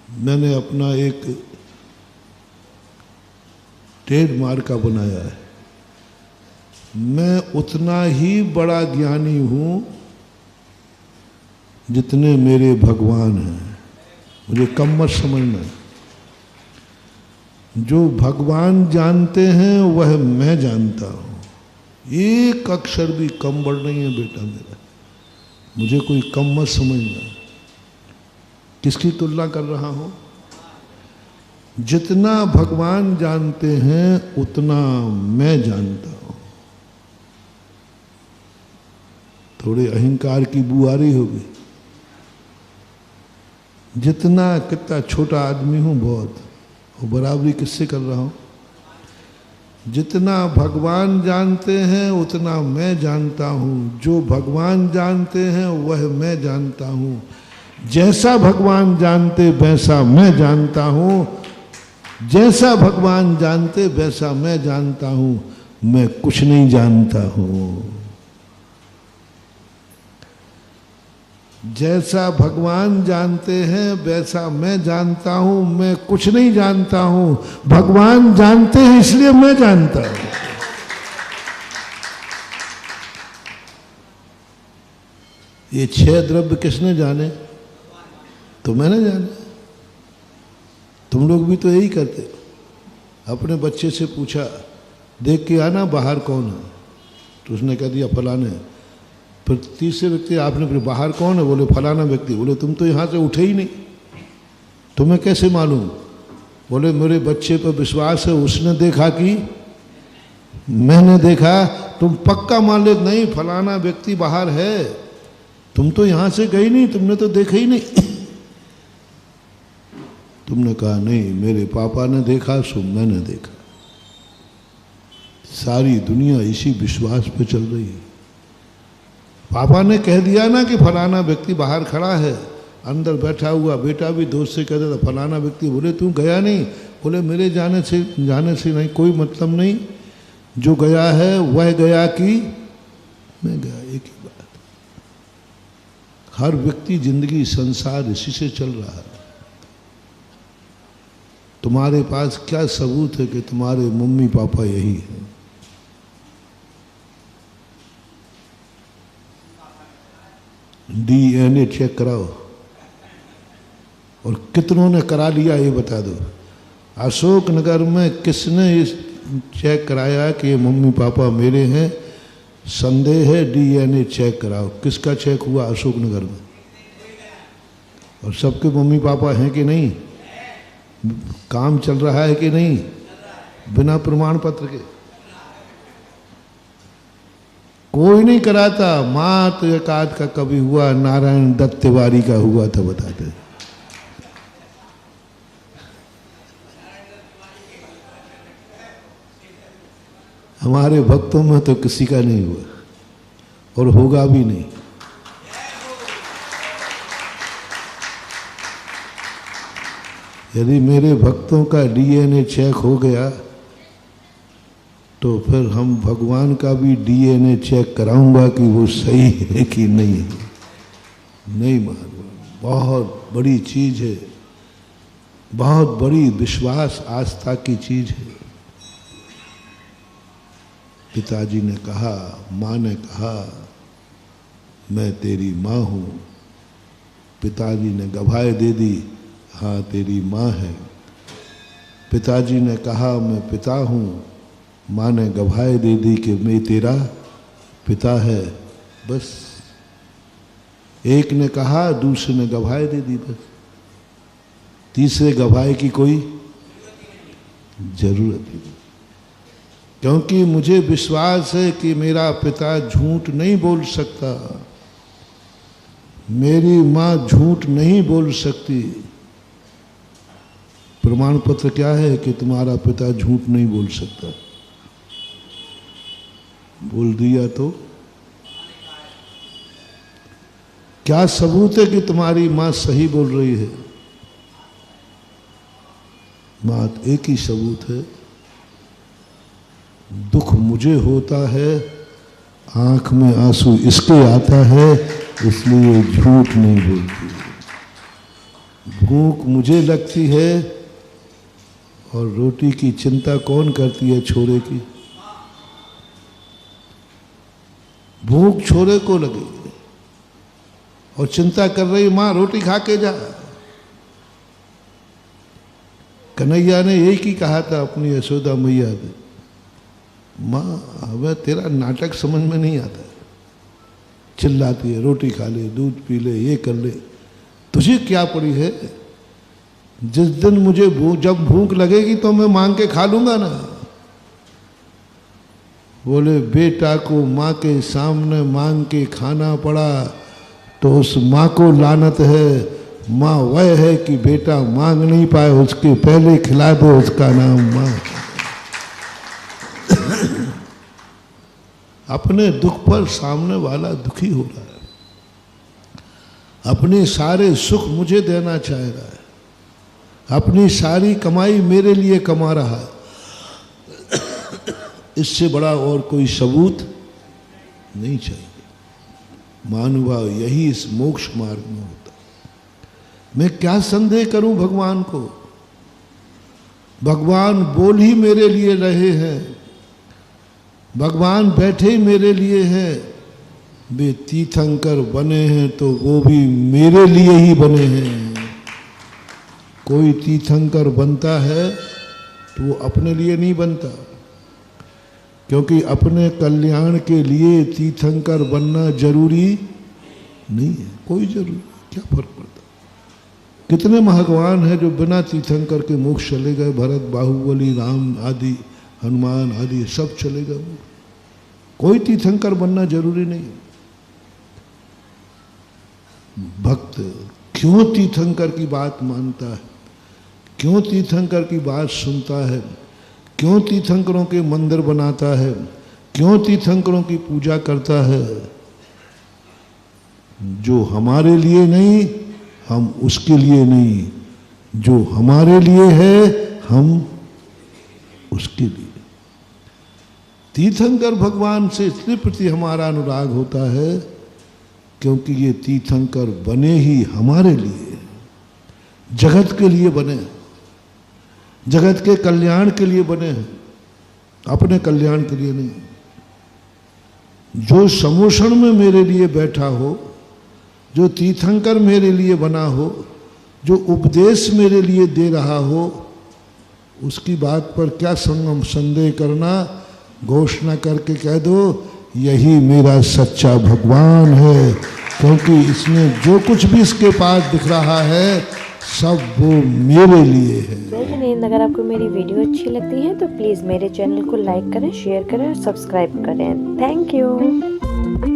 मैंने अपना एक ट्रेडमार्क बनाया है। मैं उतना ही बड़ा ज्ञानी हूँ जितने मेरे भगवान हैं। मुझे कम मत समझना। जो भगवान जानते हैं वह मैं जानता हूँ। एक अक्षर भी कम बढ़ नहीं है बेटा मेरा। मुझे कोई कम मत समझना। किसकी तुलना कर रहा हूँ? जितना भगवान जानते हैं उतना मैं जानता हूँ। थोड़े अहंकार की बुआरी होगी। जितना कितना छोटा आदमी हूँ बहुत, और बराबरी किससे कर रहा हूँ? जितना भगवान जानते हैं उतना मैं जानता हूँ। जो भगवान जानते हैं वह मैं जानता हूँ। जैसा भगवान जानते वैसा मैं जानता हूँ। जैसा भगवान जानते वैसा मैं जानता हूँ। मैं कुछ नहीं जानता हूँ। जैसा भगवान जानते हैं वैसा मैं जानता हूँ। मैं कुछ नहीं जानता हूँ। भगवान जानते हैं इसलिए मैं जानता हूँ। ये 6 द्रव्य किसने जाने? तो मैंने जाने। तुम लोग भी तो यही करते। अपने बच्चे से पूछा, देख के आना बाहर कौन है? तो उसने कह दिया फलाने। फिर तीसरे व्यक्ति आपने फिर बाहर कौन है? बोले फलाना व्यक्ति। बोले तुम तो यहाँ से उठे ही नहीं, तुम्हें कैसे मालूम? बोले मेरे बच्चे पर विश्वास है, उसने देखा कि मैंने देखा। तुम पक्का मान ले नहीं फलाना व्यक्ति बाहर है, तुम तो यहाँ से गई नहीं, तुमने तो देखा ही नहीं। तुमने कहा नहीं मेरे पापा ने देखा सो मैंने देखा। सारी दुनिया इसी विश्वास पे चल रही है। पापा ने कह दिया ना कि फलाना व्यक्ति बाहर खड़ा है, अंदर बैठा हुआ बेटा भी दोस्त से कह देता फलाना व्यक्ति। बोले तू गया नहीं? बोले मेरे जाने से नहीं कोई मतलब नहीं। जो गया है वह गया कि मैं गया, एक ही बात। हर व्यक्ति जिंदगी संसार इसी से चल रहा है। तुम्हारे पास क्या सबूत है कि तुम्हारे मम्मी पापा यही हैं? DNA चेक कराओ। और कितनों ने करा लिया ये बता दो। अशोकनगर में किसने इस चेक कराया कि ये मम्मी पापा मेरे हैं? संदेह है DNA चेक कराओ। किसका चेक हुआ अशोकनगर में? और सबके मम्मी पापा हैं कि नहीं? काम चल रहा है कि नहीं? बिना प्रमाण पत्र के कोई नहीं कराता। मात्र एकाध का कभी हुआ, नारायण दत्त तिवारी का हुआ था बताते। हमारे भक्तों में तो किसी का नहीं हुआ और होगा भी नहीं। यदि मेरे भक्तों का DNA चेक हो गया तो फिर हम भगवान का भी DNA चेक कराऊंगा कि वो सही है कि नहीं है। नहीं मालूम। बहुत बड़ी चीज है, बहुत बड़ी विश्वास आस्था की चीज है। पिताजी ने कहा, माँ ने कहा मैं तेरी माँ हूँ। पिताजी ने गवाही दे दी, हाँ तेरी माँ है। पिताजी ने कहा मैं पिता हूँ। माँ ने गवाही दे दी कि मैं तेरा पिता है। बस एक ने कहा, दूसरे ने गवाही दे दी। बस तीसरे गवाही की कोई जरूरत नहीं। क्योंकि मुझे विश्वास है कि मेरा पिता झूठ नहीं बोल सकता, मेरी माँ झूठ नहीं बोल सकती। प्रमाण पत्र क्या है कि तुम्हारा पिता झूठ नहीं बोल सकता। बोल दिया तो क्या सबूत है कि तुम्हारी माँ सही बोल रही है? बात एक ही सबूत है, दुख मुझे होता है, आंख में आंसू इसके आता है, इसलिए झूठ नहीं बोलती। भूख मुझे लगती है और रोटी की चिंता कौन करती है? छोरे की। भूख छोरे को लगेगी और चिंता कर रही माँ रोटी खा के जा। कन्हैया ने एक ही कहा था अपनी यशोदा मैया से, माँ हमें तेरा नाटक समझ में नहीं आता। चिल्लाती है रोटी खा ले, दूध पी ले, ये कर ले, तुझे क्या पड़ी है? जिस दिन मुझे जब भूख लगेगी तो मैं मांग के खा लूंगा ना। बोले बेटा को माँ के सामने मांग के खाना पड़ा तो उस माँ को लानत है। माँ वह है कि बेटा मांग नहीं पाए उसके पहले खिला दो, उसका नाम माँ। अपने दुख पर सामने वाला दुखी हो रहा है, अपने सारे सुख मुझे देना चाह रहा है, अपनी सारी कमाई मेरे लिए कमा रहा है। इससे बड़ा और कोई सबूत नहीं चाहिए। मानव यही इस मोक्ष मार्ग में होता है। मैं क्या संदेह करूं भगवान को? भगवान बोल ही मेरे लिए रहे हैं, भगवान बैठे ही मेरे लिए हैं। वे तीर्थंकर बने हैं तो वो भी मेरे लिए ही बने हैं। कोई तीर्थंकर बनता है तो वो अपने लिए नहीं बनता, क्योंकि अपने कल्याण के लिए तीर्थंकर बनना जरूरी नहीं है। कोई जरूरी, क्या फर्क पड़ता? कितने भगवान हैं जो बिना तीर्थंकर के मोक्ष चले गए। भरत, बाहुबली, राम आदि, हनुमान आदि सब चले गए। कोई तीर्थंकर बनना जरूरी नहीं। भक्त क्यों तीर्थंकर की बात मानता है? क्यों तीर्थंकर की बात सुनता है? क्यों तीर्थंकरों के मंदिर बनाता है? क्यों तीर्थंकरों की पूजा करता है? जो हमारे लिए नहीं, हम उसके लिए नहीं। जो हमारे लिए है, हम उसके लिए। तीर्थंकर भगवान से इसलिए प्रति हमारा अनुराग होता है क्योंकि ये तीर्थंकर बने ही हमारे लिए, जगत के लिए बने, जगत के कल्याण के लिए बने हैं, अपने कल्याण के लिए नहीं। जो समोषण में मेरे लिए बैठा हो, जो तीर्थंकर मेरे लिए बना हो, जो उपदेश मेरे लिए दे रहा हो, उसकी बात पर क्या संदेह करना? घोषणा करके कह दो यही मेरा सच्चा भगवान है, क्योंकि इसमें जो कुछ भी इसके पास दिख रहा है सब वो मेरे लिए है। जय हिंद। अगर आपको मेरी वीडियो अच्छी लगती है तो प्लीज़ मेरे चैनल को लाइक करें, शेयर करें और सब्सक्राइब करें। Thank you.